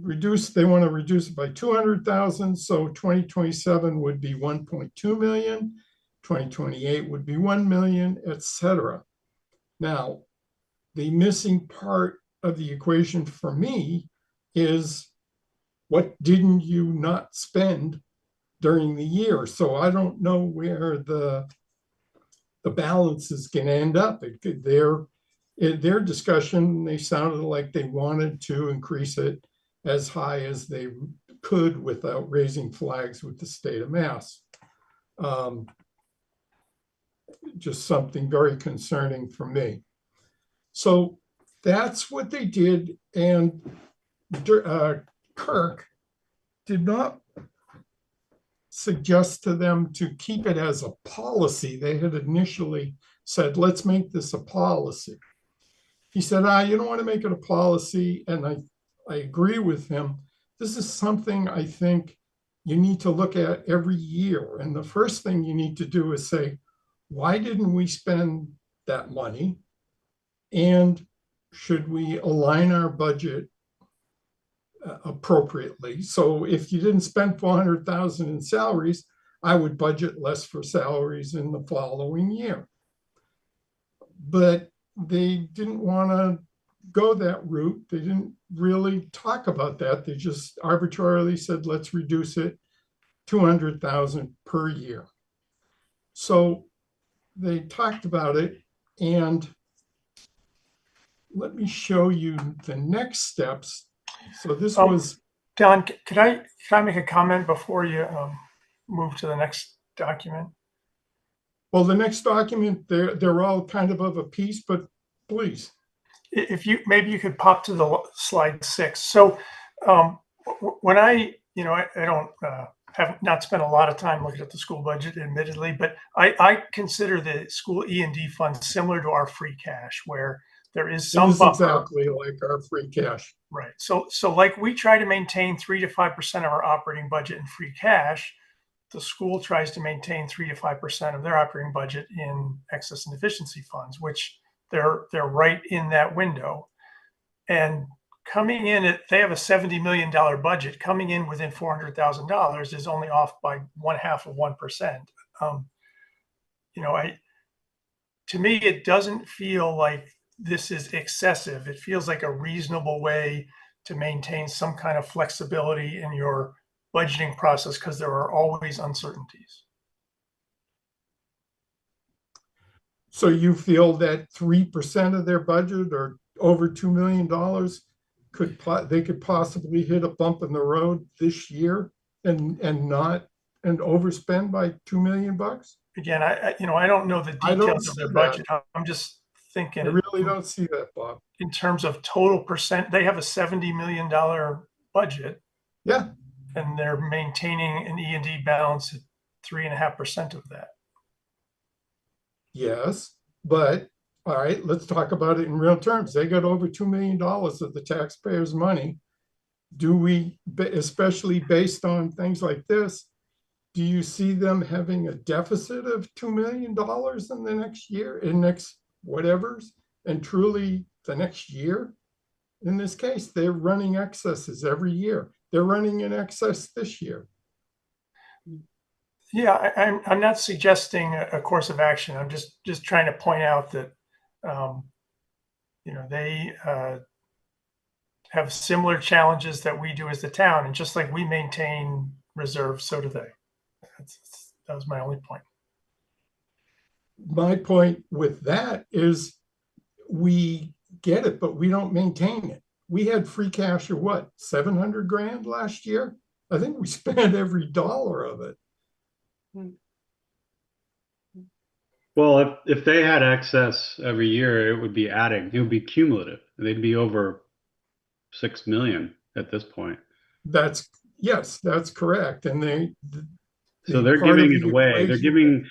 reduce it by 200,000. So 2027 would be 1.2 million, 2028 would be 1 million, etc. Now, the missing part of the equation for me is, what didn't you not spend during the year? So I don't know where the balance is going to end up. In their discussion, they sounded like they wanted to increase it as high as they could without raising flags with the state of Mass. Just something very concerning for me. So that's what they did. And Kirk did not suggest to them to keep it as a policy. They had initially said, let's make this a policy. He said, you don't want to make it a policy. And I agree with him. This is something I think you need to look at every year. And the first thing you need to do is say, why didn't we spend that money? And should we align our budget appropriately? So if you didn't spend 400,000 in salaries, I would budget less for salaries in the following year. But they didn't want to go that route. They didn't really talk about that. They just arbitrarily said, let's reduce it 200,000 per year. So they talked about it, and let me show you the next steps. So this was Don, could I make a comment before you move to the next document? well, the next document, they're all kind of a piece, but please. If you maybe you could pop to the slide 6. So when I don't have not spent a lot of time looking at the school budget, admittedly, but I consider the school E&D fund similar to our free cash, where there is some buffer. Exactly like our free cash. Right. So like we try to maintain 3 to 5% of our operating budget in free cash. The school tries to maintain 3 to 5% of their operating budget in excess and deficiency funds, which they're right in that window. And coming in they have a $70 million budget. Coming in within $400,000 is only off by 0.5%. To me, it doesn't feel like this is excessive. It feels like a reasonable way to maintain some kind of flexibility in your budgeting process, because there are always uncertainties. So you feel that 3% of their budget, or over $2 million, they could possibly hit a bump in the road this year and overspend by $2 million? Again, I don't know the details of their budget. I'm just thinking. I really don't see that, Bob. In terms of total percent, they have a $70 million budget. Yeah. And they're maintaining an E&D balance at 3.5% of that. Yes, but all right, let's talk about it in real terms. They got over $2 million of the taxpayers' money. Do we, especially based on things like this, do you see them having a deficit of $2 million in the next year, in next whatever's, and truly the next year? In this case, they're running excesses every year. They're running in excess this year. Yeah, I'm not suggesting a course of action. I'm just trying to point out that they have similar challenges that we do as the town, and just like we maintain reserves, so do they. That was my only point. My point with that is we get it, but we don't maintain it. We had free cash of what, 700 grand last year? I think we spent every dollar of it. Well, if they had excess every year, it would be adding. It would be cumulative. They'd be over 6 million at this point. Yes, that's correct. And so they're giving it away. They're giving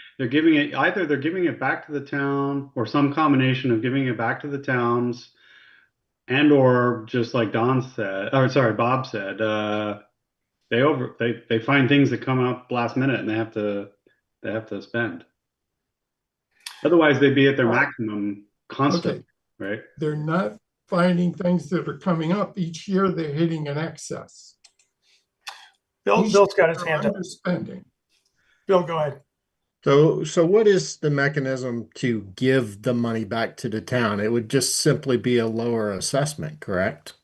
it, either they're giving it back to the town, or some combination of giving it back to the towns, and or just like Bob said, they find things that come up last minute and they have to spend. Otherwise, they'd be at their maximum constant, right? They're not finding things that are coming up. Each year they're hitting an excess. Bill's got his hand up. Spending. Bill, go ahead. So what is the mechanism to give the money back to the town? It would just simply be a lower assessment, correct?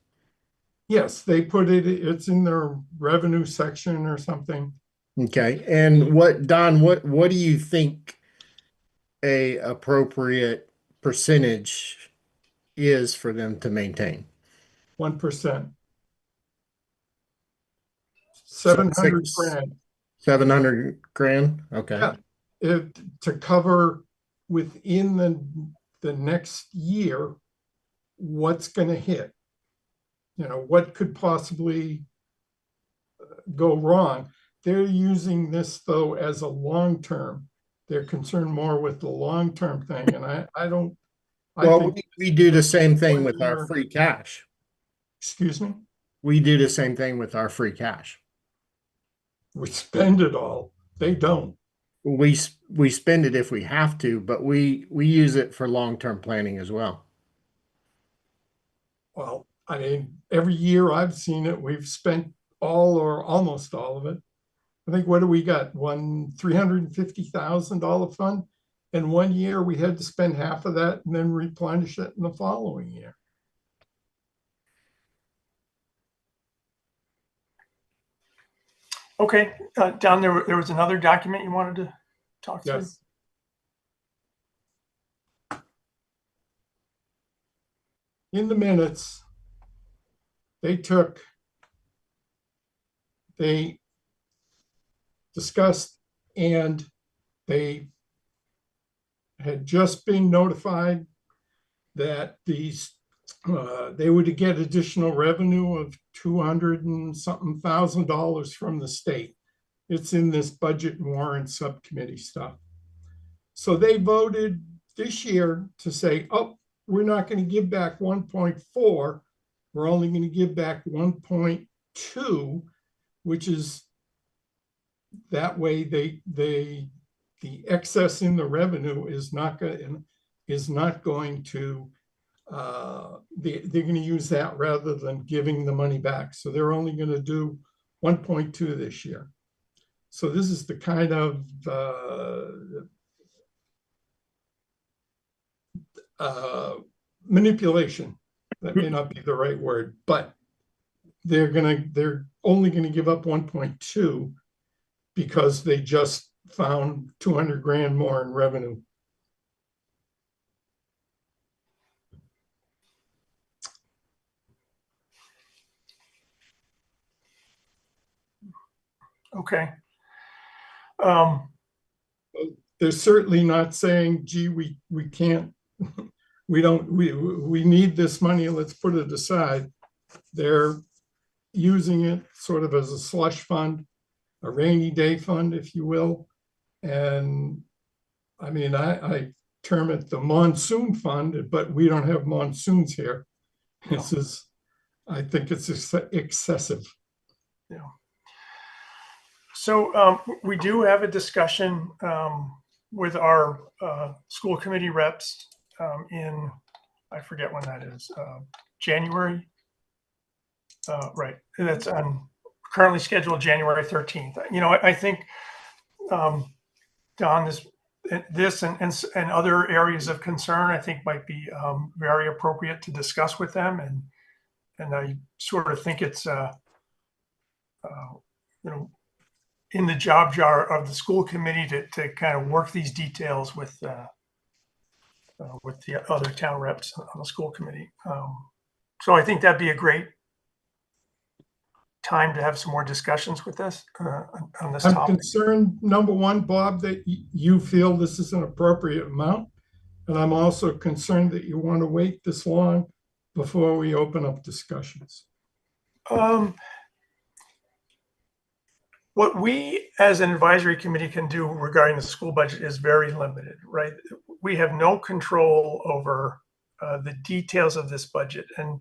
Yes, they put it's in their revenue section or something. Okay. And Don, what do you think a appropriate percentage is for them to maintain? 1%. 700 grand. 700 grand? Okay. Yeah. To cover within the next year what's going to hit. What could possibly go wrong. they're using this though as a long-term. They're concerned more with the long-term thing, and I don't, I Well, think, we do the same thing with our One-year- free cash. excuse me, We do the same thing with our free cash. we spend it all. They don't. We spend it if we have to, but we use it for long-term planning as well. Well, I mean, every year I've seen it, we've spent all or almost all of it. I think, what do we got? One $350,000 fund. And 1 year we had to spend half of that and then replenish it in the following year. Okay, Don, there was another document you wanted to talk through? Yes. In the minutes, they discussed, and they had just been notified that they would get additional revenue of $200 and something thousand from the state. It's in this budget and warrant subcommittee stuff. So they voted this year to say, oh, we're not going to give back 1.4. We're only going to give back 1.2, which is that way the excess in the revenue is not going to they're going to use that rather than giving the money back. So they're only going to do 1.2 this year. So this is the kind of manipulation. That may not be the right word, but they're only going to give up 1.2 because they just found 200 grand more in revenue. Okay. They're certainly not saying, gee, we can't, we need this money, let's put it aside. They're using it sort of as a slush fund, a rainy day fund, if you will. And I mean, I term it the monsoon fund, but we don't have monsoons here. I think it's excessive. Yeah. So we do have a discussion with our school committee reps in, I forget when that is, January. Right, that's currently scheduled January 13th. You know, I think, Don, this and other areas of concern, I think might be very appropriate to discuss with them. And I sort of think it's, you know, in the job jar of the school committee to kind of work these details with the other town reps on the school committee. So I think that'd be a great time to have some more discussions with this on this I'm topic. concerned, number one, Bob, that you feel this is an appropriate amount. And I'm also concerned that you want to wait this long before we open up discussions. What we as an advisory committee can do regarding the school budget is very limited, right? We have no control over the details of this budget. And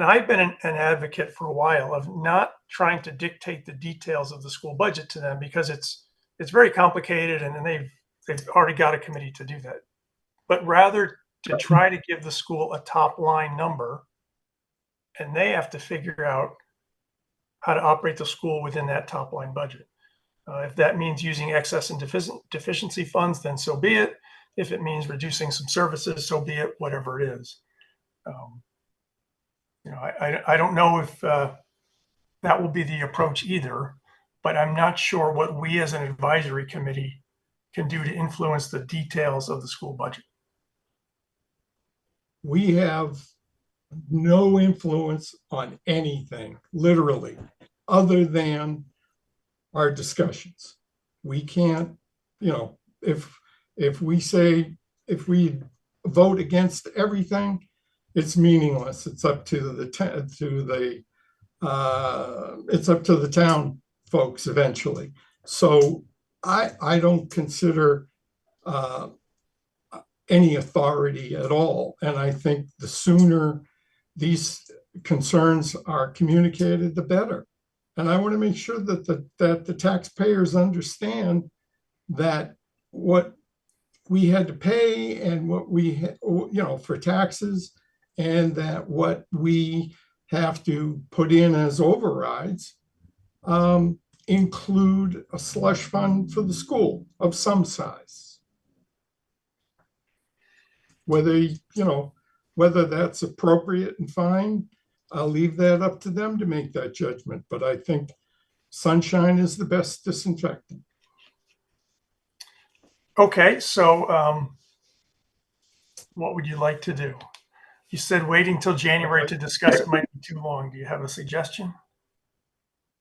I've been an advocate for a while of not trying to dictate the details of the school budget to them, because it's very complicated, and they've already got a committee to do that. But rather to try to give the school a top line number, and they have to figure out how to operate the school within that top line budget. If that means using excess and deficiency funds, then so be it. If it means reducing some services, so be it, whatever it is. You know, I don't know if that will be the approach either, but I'm not sure what we as an advisory committee can do to influence the details of the school budget. We have no influence on anything, literally, other than our discussions. We can't, you know, if we vote against everything, it's meaningless. It's up to the town folks eventually. So I don't consider any authority at all. And I think the sooner these concerns are communicated, the better. And I want to make sure that the taxpayers understand that what we had to pay and what we, for taxes, and that what we have to put in as overrides include a slush fund for the school of some size. Whether that's appropriate and fine, I'll leave that up to them to make that judgment. But I think sunshine is the best disinfectant. Okay, so what would you like to do? You said waiting till January to discuss it might be too long. Do you have a suggestion?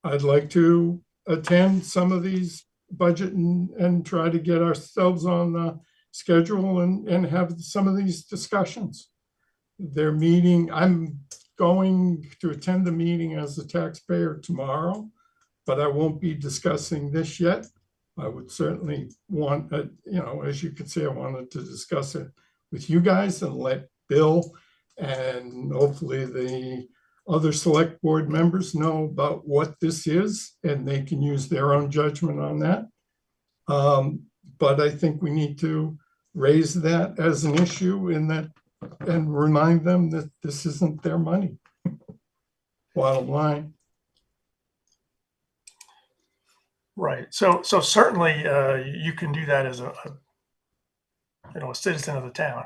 I'd like to attend some of these budget and try to get ourselves on the schedule and have some of these discussions. They're meeting, I'm going to attend the meeting as a taxpayer tomorrow, but I won't be discussing this yet. I would certainly want, as you can see, I wanted to discuss it with you guys and let Bill and hopefully the other select board members know about what this is, and they can use their own judgment on that. But I think we need to raise that as an issue and remind them that this isn't their money. Bottom line. Right. So certainly you can do that as a citizen of the town.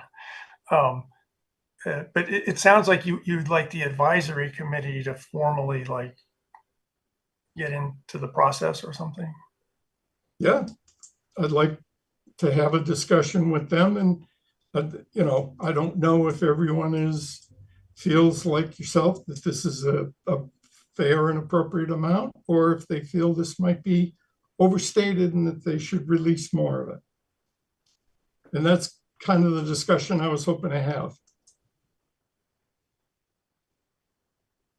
But it sounds like you'd like the advisory committee to formally get into the process or something. Yeah, I'd like to have a discussion with them, and I don't know if everyone feels like yourself that this is a fair and appropriate amount, or if they feel this might be overstated and that they should release more of it. And that's kind of the discussion I was hoping to have.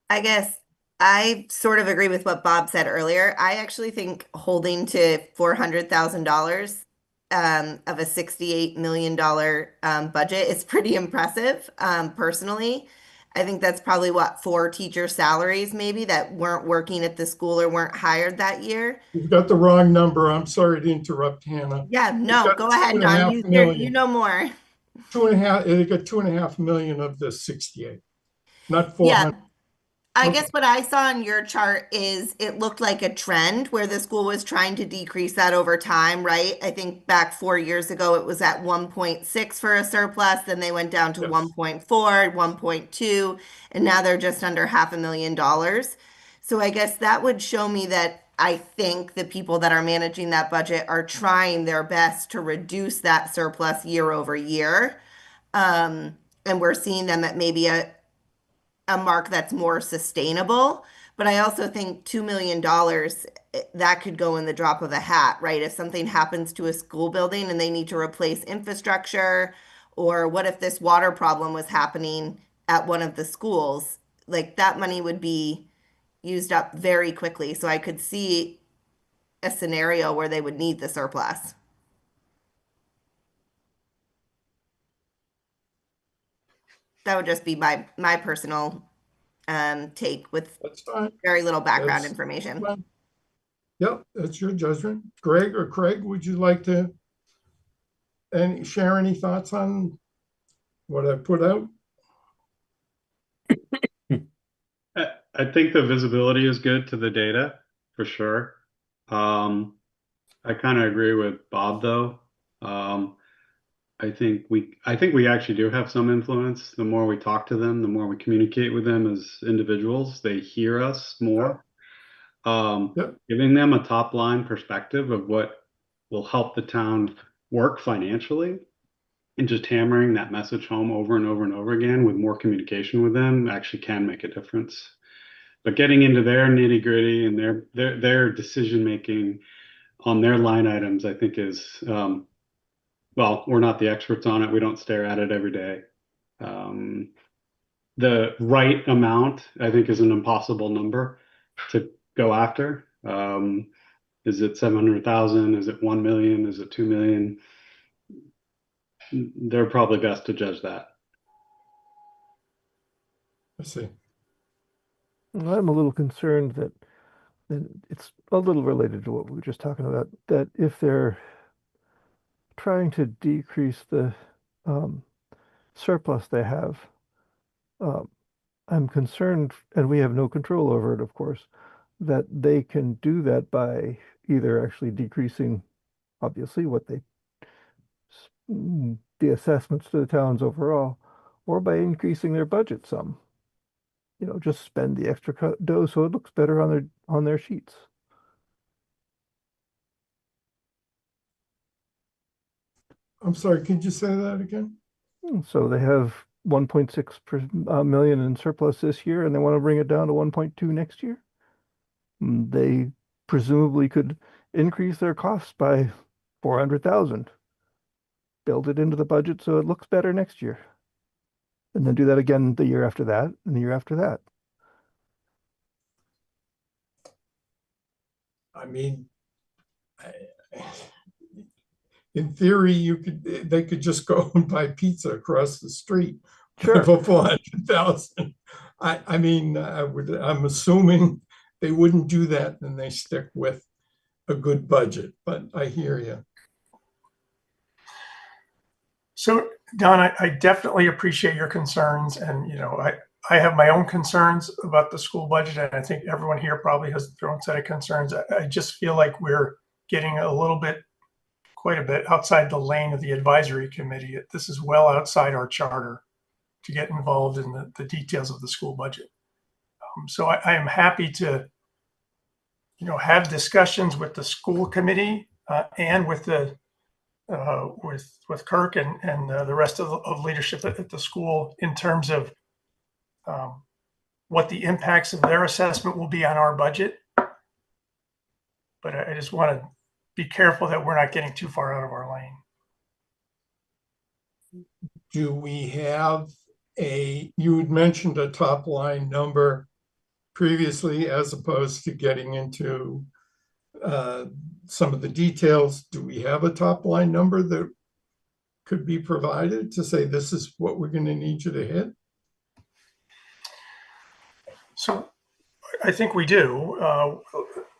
I guess I sort of agree with what Bob said earlier. I actually think holding to $400,000 of a $68 million budget is pretty impressive. Personally, I think that's probably 4 teacher salaries maybe that weren't working at the school or weren't hired that year. You've got the wrong number. I'm sorry to interrupt, Hannah. Yeah, no, go ahead, Don. You know more. 2.5, it got 2.5 million of the 68, not 400. Yeah. I guess what I saw on your chart is it looked like a trend where the school was trying to decrease that over time, right? I think back 4 years ago, it was at 1.6 for a surplus. Then they went down to 1.4, 1.2, and now they're just under $500,000. So I guess that would show me that I think the people that are managing that budget are trying their best to reduce that surplus year over year. And we're seeing them at maybe a mark that's more sustainable. But I also think $2 million, that could go in the drop of a hat, right? If something happens to a school building and they need to replace infrastructure, or what if this water problem was happening at one of the schools, that money would be used up very quickly. So I could see a scenario where they would need the surplus. That would just be my personal take with That's fine. very little background That's information. fine. Yep, that's your judgment. Greg or Craig, would you like to share any thoughts on what I put out? I think the visibility is good to the data for sure. I kind of agree with Bob though. I think we actually do have some influence. The more we talk to them, the more we communicate with them as individuals, they hear us more. Giving them a top line perspective of what will help the town work financially, and just hammering that message home over and over and over again with more communication with them actually can make a difference. But getting into their nitty gritty and their decision making on their line items, I think is well, we're not the experts on it. We don't stare at it every day. The right amount, I think, is an impossible number to go after. Is it 700,000? Is it 1 million? Is it 2 million? They're probably best to judge that. I see. Well, I'm a little concerned that, and it's a little related to what we were just talking about, that if they're trying to decrease the surplus they have, I'm concerned, and we have no control over it, of course, that they can do that by either actually decreasing, obviously, what they, the assessments to the towns overall, or by increasing their budget some. You know, just spend the extra dough so it looks better on their sheets. I'm sorry, could you say that again? So they have 1.6 million in surplus this year, and they want to bring it down to 1.2 next year. They presumably could increase their costs by 400,000, build it into the budget so it looks better next year, and then do that again the year after that, and the year after that. I mean, in theory, they could just go and buy pizza across the street Sure. for 400,000. I mean, I'm assuming they wouldn't do that, and they stick with a good budget. But I hear you. So, Don, I definitely appreciate your concerns, and you know, I have my own concerns about the school budget, and I think everyone here probably has their own set of concerns. I just feel like we're getting quite a bit outside the lane of the advisory committee. This is well outside our charter to get involved in the details of the school budget. So I am happy to, you know, have discussions with the school committee and with the with Kirk and the rest of leadership at the school in terms of what the impacts of their assessment will be on our budget. But I just want to be careful that we're not getting too far out of our lane. Do we have you had mentioned a top line number previously, as opposed to getting into some of the details. Do we have a top line number that could be provided to say this is what we're going to need you to hit? So I think we do.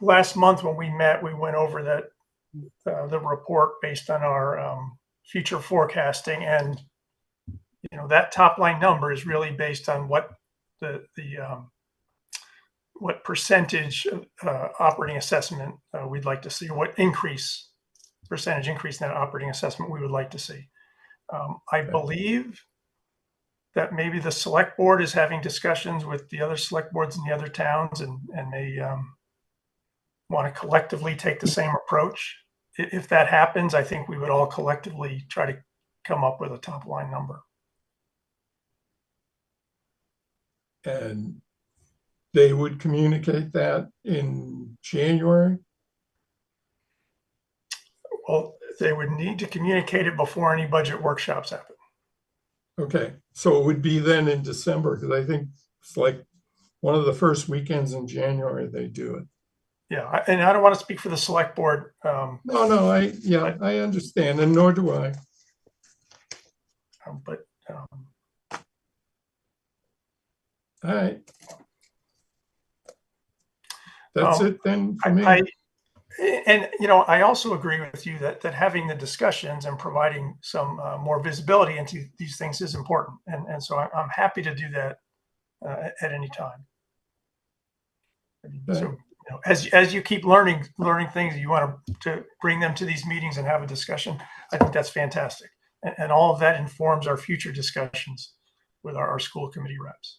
Last month when we met, we went over the report based on our future forecasting, and you know, that top line number is really based on what what percentage operating assessment we'd like to see, what percentage increase in that operating assessment we would like to see. I believe that maybe the select board is having discussions with the other select boards in the other towns and may want to collectively take the same approach. If that happens, I think we would all collectively try to come up with a top line number. And they would communicate that in January? Well, they would need to communicate it before any budget workshops happen. Okay, so it would be then in December, because I think it's like one of the first weekends in January they do it. Yeah, and I don't want to speak for the select board. No, I understand, and nor do I. But All right. That's it then for me. And you know, I also agree with you that having the discussions and providing some more visibility into these things is important, and so I'm happy to do that at any time. So you know, as you keep learning things, you want to bring them to these meetings and have a discussion. I think that's fantastic, and all of that informs our future discussions with our school committee reps.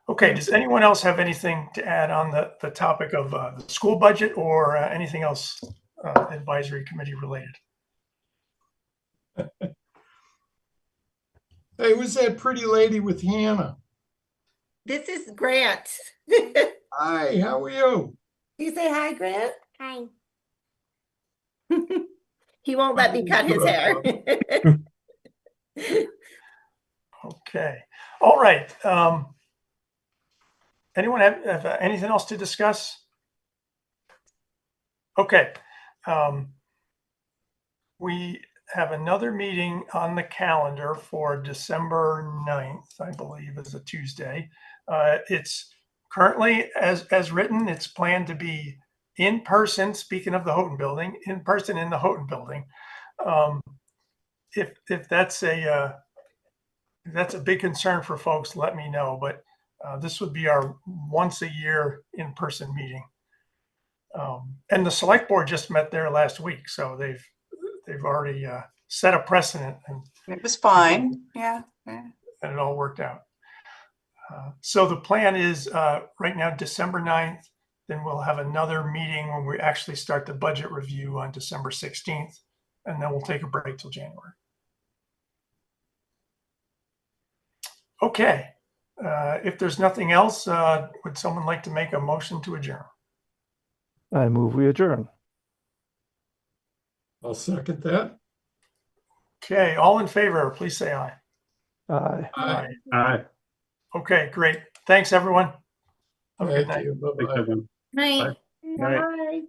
Okay, does anyone else have anything to add on the topic of the school budget or anything else advisory committee related? Hey, who's that pretty lady with Hannah? This is Grant. Hi, how are you? You say hi, Grant? Hi. He won't let me cut his hair. Okay, all right. anyone have anything else to discuss? Okay. We have another meeting on the calendar for December 9th, I believe is a Tuesday. It's currently, as written, it's planned to be in person, speaking of the Houghton building, in person in the Houghton building. If that's a big concern for folks, let me know. But this would be our once a year in-person meeting. And the select board just met there last week, so they've already set a precedent, and It was fine. Yeah. it all worked out. So the plan is right now, December 9th, then we'll have another meeting when we actually start the budget review on December 16th, and then we'll take a break till January. Okay. If there's nothing else, would someone like to make a motion to adjourn? I move we adjourn. I'll second that. Okay, all in favor, please say aye. Aye. Aye. Aye. Okay, great. Thanks, everyone. Have a good Thank night. you. Thanks, Bye-bye. everyone. Night. Night. Bye.